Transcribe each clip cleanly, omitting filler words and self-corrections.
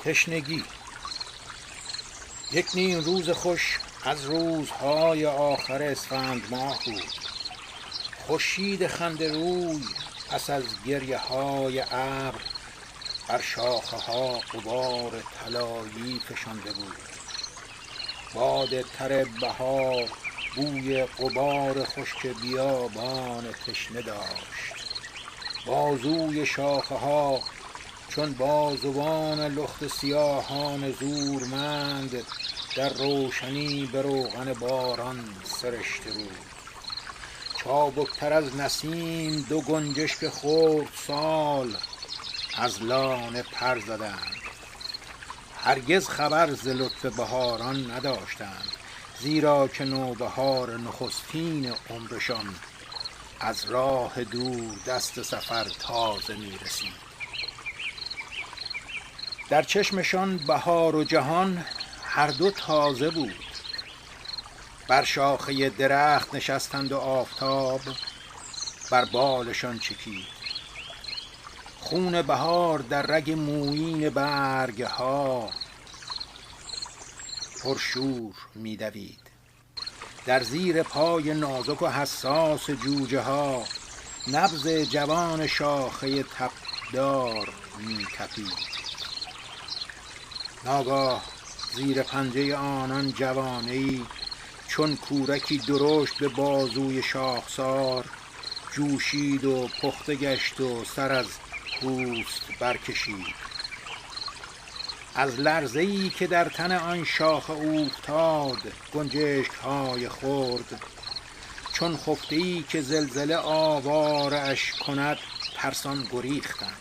تشنگی. یک نیم روز خوش از روزهای آخر اسفند ماه بود. خورشید خنده روی پس از گریه های ابر بر شاخه ها غبار طلایی فشانده بود. باد تر بهار بوی غبار خشک بیابان تشنه داشت. بازوی شاخه ها چون بازوان لخت سیاهان زورمند در روشنی به روغن باران سرشته بود. چابکتر از نسیم دو گنجشک خردسال از لانه پر زدند. هرگز خبر ز لطف بهاران نداشتند، زیرا که نوبهار نخستین عمرشان از راه دور دست سفر تازه می رسید. در چشمشان بهار و جهان هر دو تازه بود. بر شاخه درخت نشستند و آفتاب بر بالشان چکید. خون بهار در رگ مویین برگها پرشور می‌دوید. در زیر پای نازک و حساس جوجه ها نبض جوان شاخه تپدار می‌تپید. ناگاه زیر پنجه آنان جوانه‌ای چون کورکی درشت به بازوی شاخسار جوشید و پخته گشت و سر از پوست برکشید. از لرزه‌ای که در تن آن شاخه اوفتاد گنجشک‌های خرد چون خفته‌ای که زلزله آواره اش کند ترسان گریختند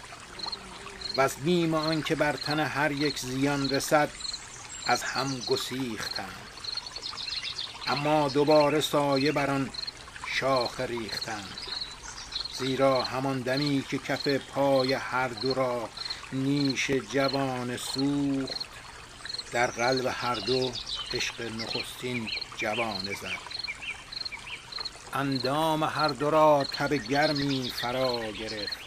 و از بیم آن که بر تن هر یک زیان رسد از هم گسیختند. اما دوباره سایه بر آن شاخه ریختند، زیرا همان دمی که کف پای هر دو را نیش جوان سوخت در قلب هر دو عشق نخستین جوانه زد. اندام هر دو را تب گرمی فرا گرفت.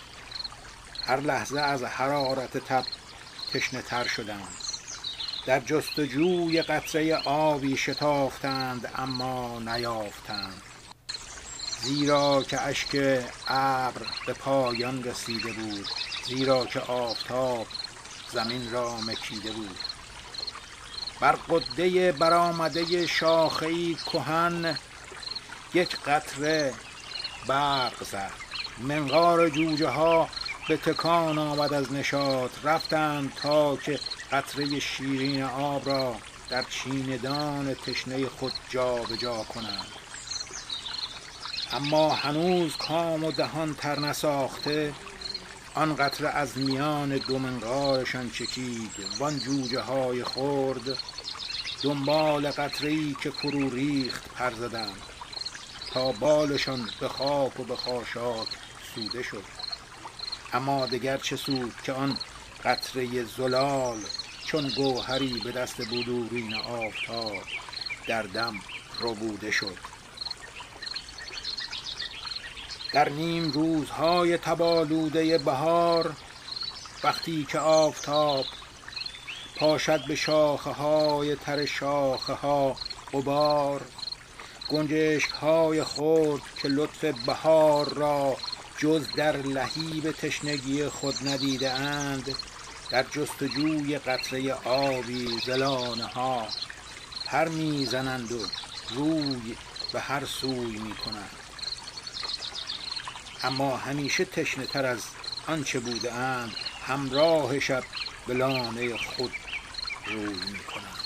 هر لحظه از حرارت تب تشنه تر شدند. در جستجوی قطره آبی شتافتند اما نیافتند، زیرا که اشک ابر به پایان رسیده بود، زیرا که آفتاب زمین را مکیده بود. بر قده برآمده شاخه‌ای کهن یک قطره برق زد. منقار جوجه ها به تکان آمد از نشاط. رفتند تا که قطره شیرین آب را در چیندان تشنه خود جا به جا کنند. اما هنوز کام و دهان تر نساخته آن قطره از میان دو منقارشان چکید. وان جوجه های خرد دنبال قطره‌ای که فرو ریخت پر زدند تا بالشان به خاک و به خاشاک سوده شد. اما دگر چه سود که آن قطره زلال چون گوهری به دست بلورین آفتاب در دم ربوده شد. در نیم روزهای تبالوده بهار وقتی که آفتاب پاشد به شاخه های تر شاخه ها غبار، گنجشک های خرد که لطف بهار را جز در لهیب تشنگی خود ندیده اند در جستجوی قطره آبی زلانه ها پر میزنند و روی به هر سوی میکنند. اما همیشه تشنه تر از آنچه بوده اند همراه شب به لانه خود روی میکنند.